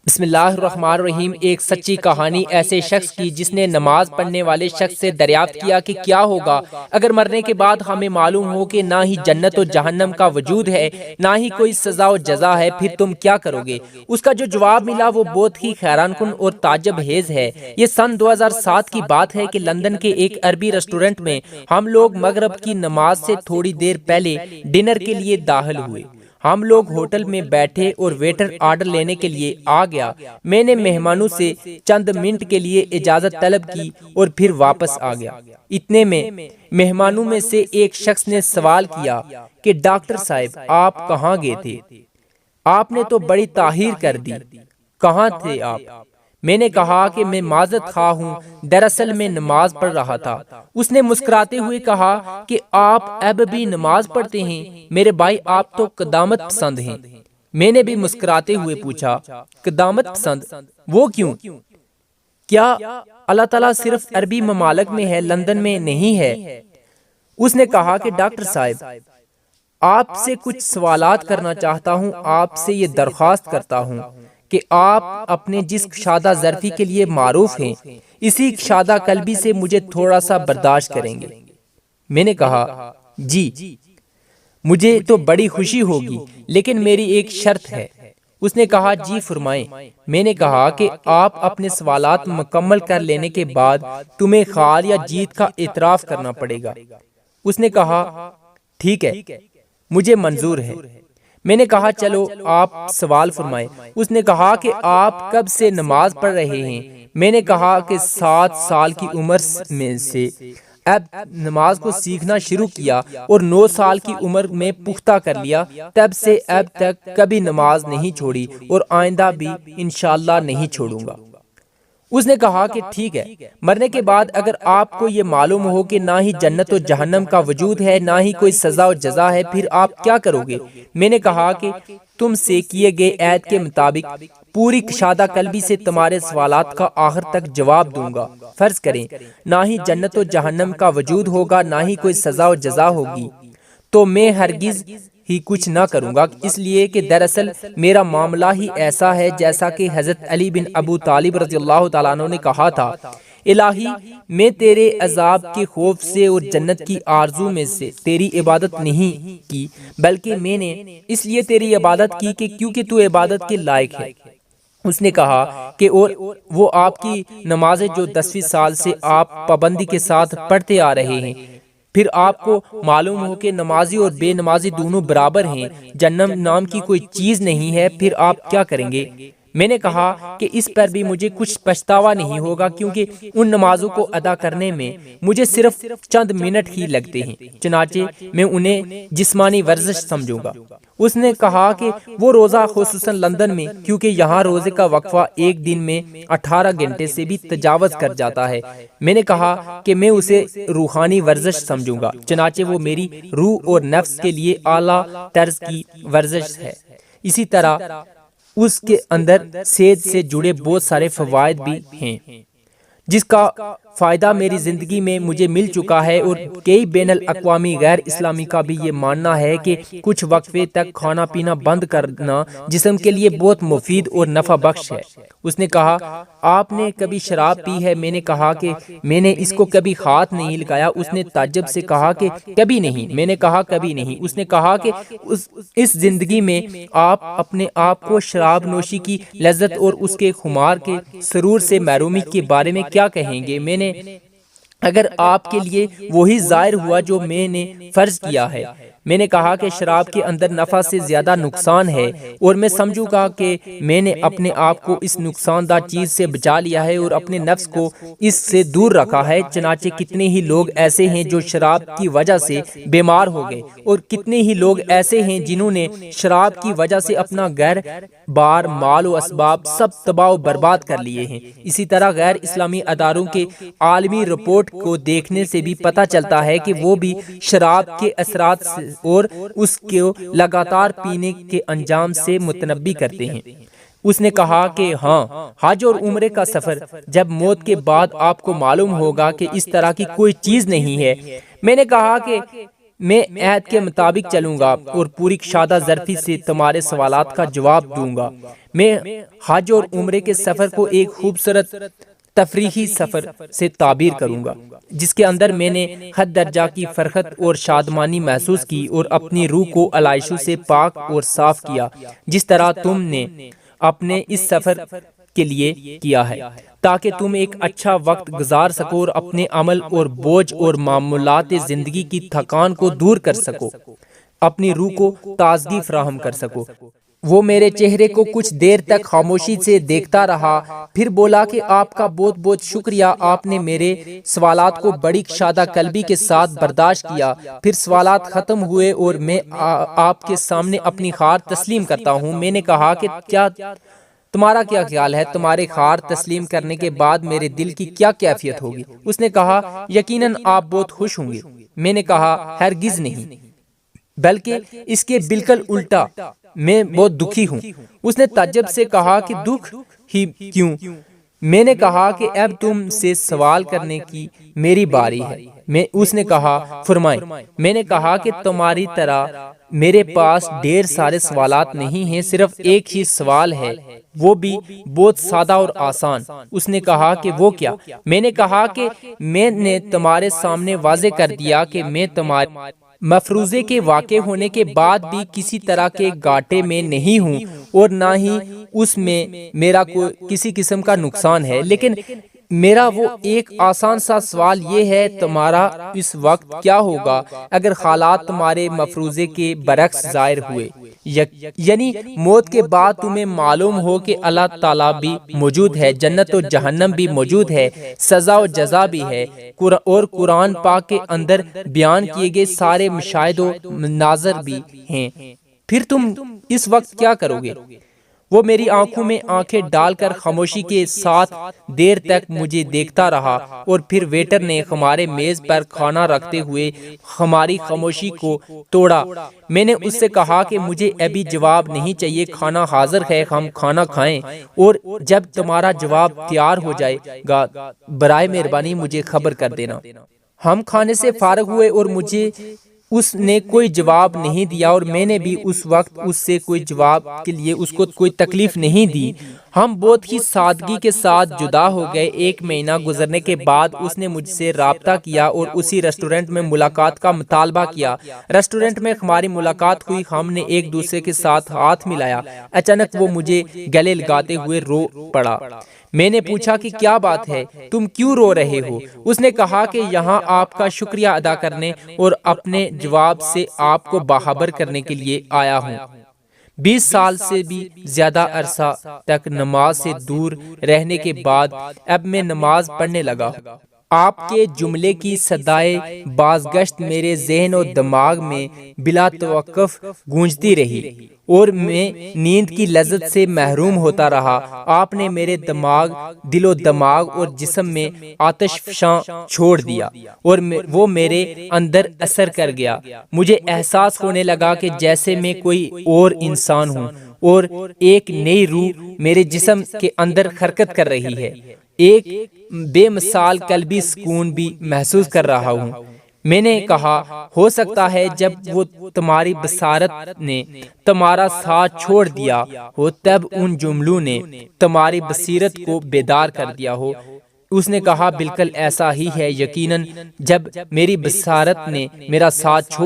بسم اللہ الرحمن الرحیم۔ ایک سچی کہانی ایسے شخص کی جس نے نماز پڑھنے والے شخص سے دریافت کیا کہ کیا ہوگا اگر مرنے کے بعد ہمیں معلوم ہو کہ نہ ہی جنت و جہنم کا وجود ہے نہ ہی کوئی سزا و جزا ہے، پھر تم کیا کرو گے؟ اس کا جو جواب ملا وہ بہت ہی حیران کن اور تعجب خیز ہے۔ یہ سن 2007 کی بات ہے کہ لندن کے ایک عربی ریسٹورنٹ میں ہم لوگ مغرب کی نماز سے تھوڑی دیر پہلے ڈنر کے لیے داخل ہوئے۔ ہم لوگ ہوٹل میں بیٹھے اور ویٹر آرڈر لینے کے لیے آ گیا۔ میں نے مہمانوں سے چند منٹ کے لیے اجازت طلب کی اور پھر واپس آ گیا۔ اتنے میں مہمانوں میں سے ایک شخص نے سوال کیا کہ ڈاکٹر صاحب آپ کہاں گئے تھے؟ آپ نے تو بڑی تاخیر کر دی، کہاں تھے آپ؟ میں نے کہا کہ میں معذرت خواہ ہوں، دراصل میں نماز پڑھ رہا تھا۔ اس نے مسکراتے ہوئے کہا کہ آپ اب بھی نماز پڑھتے ہیں؟ میرے بھائی آپ تو قدامت پسند ہیں۔ میں نے بھی مسکراتے ہوئے پوچھا قدامت پسند؟ وہ کیوں؟ کیا اللہ تعالیٰ صرف عربی ممالک میں ہے، لندن میں نہیں ہے؟ اس نے کہا کہ ڈاکٹر صاحب آپ سے کچھ سوالات کرنا چاہتا ہوں، آپ سے یہ درخواست کرتا ہوں کہ آپ اپنے جس کشادہ ظرفی کے لیے معروف ہیں اسی کشادہ قلبی سے مجھے تھوڑا سا برداشت کریں گے۔ میں نے کہا جی مجھے تو بڑی خوشی ہوگی، لیکن میری ایک شرط ہے۔ اس نے کہا جی فرمائیں۔ میں نے کہا کہ آپ اپنے سوالات مکمل کر لینے کے بعد تمہیں خال یا جیت کا اعتراف کرنا پڑے گا۔ اس نے کہا ٹھیک ہے مجھے منظور ہے۔ میں نے کہا چلو آپ سوال فرمائیں۔ اس نے کہا کہ آپ کب سے نماز پڑھ رہے ہیں؟ میں نے کہا کہ 7 سال کی عمر میں سے اب نماز کو سیکھنا شروع کیا اور 9 سال کی عمر میں پختہ کر لیا، تب سے اب تک کبھی نماز نہیں چھوڑی اور آئندہ بھی انشاءاللہ نہیں چھوڑوں گا۔ اس نے کہا کہ ٹھیک ہے، مرنے کے بعد اگر آپ کو یہ معلوم ہو کہ نہ ہی جنت و جہنم کا وجود ہے نہ ہی کوئی سزا و جزا ہے، پھر آپ کیا کرو گے؟ میں نے کہا کہ تم سے کیے گئے عہد کے مطابق پوری کشادہ قلبی سے تمہارے سوالات کا آخر تک جواب دوں گا۔ فرض کریں نہ ہی جنت و جہنم کا وجود ہوگا نہ ہی کوئی سزا و جزا ہوگی، تو میں ہرگز ہی کچھ نہ کروں گا، اس لیے کہ دراصل میرا معاملہ ہی ایسا ہے جیسا کہ حضرت علی بن ابو طالب رضی اللہ تعالیٰ عنہ نے کہا تھا، الہی میں تیرے عذاب کے خوف سے اور جنت کی آرزو میں سے تیری عبادت نہیں کی، بلکہ میں نے اس لیے تیری عبادت کی کہ کیونکہ تو عبادت کے لائق ہے۔ اس نے کہا کہ اور وہ آپ کی نمازیں جو 10ویں سال سے آپ پابندی کے ساتھ پڑھتے آ رہے ہیں، پھر آپ کو معلوم ہو کہ نمازی اور بے نمازی دونوں برابر ہیں، جہنم نام کی کوئی چیز نہیں ہے، پھر آپ کیا کریں گے؟ میں نے کہا کہ اس پر بھی مجھے کچھ پچھتاوا نہیں ہوگا، کیونکہ ان نمازوں کو ادا کرنے میں مجھے صرف چند منٹ ہی لگتے ہیں، چنانچہ میں انہیں جسمانی ورزش سمجھوں گا۔ اس نے کہا کہ وہ روزہ خصوصاً لندن میں، کیونکہ یہاں روزے کا وقفہ ایک دن میں 18 گھنٹے سے بھی تجاوز کر جاتا ہے، میں نے کہا کہ میں اسے روحانی ورزش سمجھوں گا، چنانچہ وہ میری روح اور نفس کے لیے اعلیٰ طرز کی ورزش ہے۔ اسی طرح اس کے اندر صحت سے جڑے بہت سارے فوائد بھی ہیں، جس کا فائدہ میری زندگی میں مجھے مل چکا ہے، اور کئی بین الاقوامی غیر اسلامی کا بھی یہ ماننا ہے کہ کچھ وقفے تک کھانا پینا بند کرنا جسم کے لیے بہت مفید اور نفع بخش ہے۔ اس نے کہا آپ نے کبھی شراب پی ہے؟ میں نے کہا کہ میں نے اس کو کبھی ہاتھ نہیں لگایا۔ اس نے تعجب سے کہا کہ کبھی نہیں؟ میں نے کہا کبھی نہیں۔ اس نے کہا کہ اس زندگی میں آپ اپنے آپ کو شراب نوشی کی لذت اور اس کے خمار کے سرور سے محرومی کے بارے میں کیا کہیں گے؟ میں نے اگر آپ کے لیے وہی ظاہر ہوا جو میں نے فرض کیا ہے۔ میں نے کہا کہ شراب کے اندر نفع سے زیادہ نقصان ہے، اور میں سمجھوں گا کہ میں نے اپنے آپ کو اس نقصان دہ چیز سے بچا لیا ہے اور اپنے نفس کو اس سے دور رکھا ہے۔ چنانچہ کتنے ہی لوگ ایسے ہیں جو شراب کی وجہ سے بیمار ہو گئے، اور کتنے ہی لوگ ایسے ہیں جنہوں نے شراب کی وجہ سے اپنا گھر بار، مال و اسباب سب تباہ و برباد کر لیے ہیں۔ اسی طرح غیر اسلامی اداروں کے عالمی رپورٹ کو دیکھنے سے بھی پتہ چلتا ہے کہ وہ بھی شراب کے اثرات اور اس کو لگاتار پینے کے انجام سے متنبی کرتے ہیں۔ اس نے کہا کہ ہاں، حج اور عمرے کا سفر، جب موت کے بعد آپ کو معلوم ہوگا کہ اس طرح کی کوئی چیز نہیں ہے۔ میں نے کہا کہ میں عہد کے مطابق چلوں گا اور پوری کشادہ ظرفی سے تمہارے سوالات کا جواب دوں گا۔ میں حج اور عمرے کے سفر کو ایک خوبصورت تفریحی سفر سے تعبیر کروں گا جس کے اندر میں نے حد درجہ کی فرحت اور شادمانی محسوس کی اور اپنی روح کو علائشوں سے پاک اور صاف کیا، جس طرح تم نے اپنے اس سفر کے لیے کیا ہے، تاکہ تم ایک اچھا وقت گزار سکو اور اپنے عمل اور بوجھ اور معمولات زندگی کی تھکان کو دور کر سکو، اپنی روح کو تازگی فراہم کر سکو۔ وہ میرے چہرے کو کچھ دیر تک خاموشی سے دیکھتا رہا، پھر بولا کہ آپ کا بہت بہت شکریہ، آپ نے میرے سوالات کو بڑی کشادہ قلبی کے ساتھ برداشت کیا۔ پھر سوالات ختم ہوئے اور میں آپ کے سامنے اپنی خار تسلیم کرتا ہوں۔ میں نے کہا کہ تمہارا کیا خیال ہے؟ تمہارے خار تسلیم کرنے کے بعد میرے دل کی کیا کیفیت ہوگی؟ اس نے کہا یقیناً آپ بہت خوش ہوں گے۔ میں نے کہا ہرگز نہیں، بلکہ اس کے بالکل الٹا، میں بہت دکھی ہوں۔ اس نے تعجب سے کہا کہ دکھ ہی کیوں؟ میں نے کہا کہ اب تم سے سوال کرنے کی میری باری ہے۔ اس نے کہا فرمائیں۔ میں نے کہا کہ تمہاری طرح میرے پاس ڈھیر سارے سوالات نہیں ہیں، صرف ایک ہی سوال ہے، وہ بھی بہت سادہ اور آسان۔ اس نے کہا کہ وہ کیا؟ میں نے کہا کہ میں نے تمہارے سامنے واضح کر دیا کہ میں تمہارے مفروضے کے واقع ہونے کے بعد بھی کسی طرح کے گھاٹے میں نہیں ہوں اور نہ ہی اس میں میرا کوئی کسی قسم کا نقصان ہے، لیکن میرا وہ ایک آسان سا سوال یہ ہے، تمہارا اس وقت کیا ہوگا اگر حالات تمہارے مفروضے کے برعکس ظاہر ہوئے، یعنی موت کے بعد تمہیں معلوم ہو کہ اللہ تعالیٰ بھی موجود ہے، جنت و جہنم بھی موجود ہے، سزا و جزا بھی ہے، اور قرآن پاک کے اندر بیان کیے گئے سارے مشاہد و مناظر بھی ہیں، پھر تم اس وقت کیا کرو گے؟ وہ میری آنکھوں میں آنکھیں ڈال کر خاموشی کے ساتھ دیر تک مجھے دیکھتا رہا، اور پھر ویٹر نے ہمارے میز پر کھانا رکھتے ہوئے ہماری خاموشی کو توڑا۔ میں نے اس سے کہا کہ مجھے ابھی جواب نہیں چاہیے، کھانا حاضر ہے، ہم کھانا کھائیں، اور جب تمہارا جواب تیار ہو جائے گا برائے مہربانی مجھے خبر کر دینا۔ ہم کھانے سے فارغ ہوئے اور مجھے اس نے کوئی جواب نہیں دیا اور میں نے بھی اس وقت اس سے کوئی جواب کے لیے اس کو کوئی تکلیف نہیں دی۔ ہم بہت ہی سادگی کے ساتھ جدا ہو گئے۔ 1 مہینہ گزرنے کے بعد اس نے مجھ سے رابطہ کیا اور اسی ریسٹورنٹ میں ملاقات کا مطالبہ کیا۔ ریسٹورنٹ میں ہماری ملاقات ہوئی، ہم نے ایک دوسرے کے ساتھ ہاتھ ملایا۔ اچانک وہ مجھے گلے لگاتے ہوئے رو پڑا۔ میں نے پوچھا کہ کیا بات ہے، تم کیوں رو رہے ہو؟ اس نے کہا کہ یہاں آپ کا شکریہ ادا کرنے اور اپنے جواب سے آپ کو باخبر کرنے کے لیے آیا ہوں۔ 20 سال سے بھی زیادہ عرصہ تک نماز سے دور رہنے کے بعد اب میں نماز پڑھنے لگا۔ آپ کے جملے کی صدائے بازگشت میرے ذہن و دماغ میں بلا توقف گونجتی رہی اور میں نیند کی لذت سے محروم ہوتا رہا۔ آپ نے میرے دل و دماغ اور جسم میں آتش فشاں چھوڑ دیا اور وہ میرے اندر اثر کر گیا۔ مجھے احساس ہونے لگا کہ جیسے میں کوئی اور انسان ہوں اور ایک نئی روح میرے جسم کے اندر حرکت کر رہی ہے۔ ایک بے مثال قلبی سکون بھی محسوس کر رہا ہوں۔ میں نے کہا ہو سکتا ہے جب وہ تمہاری بصارت نے تمہارا ساتھ چھوڑ دیا ہو تب ان جملوں نے تمہاری بصیرت کو بیدار کر دیا ہو۔ اس نے کہا بالکل ایسا ہی ہے، یقیناً جب میری بصارت نے میرا ساتھ چھوڑ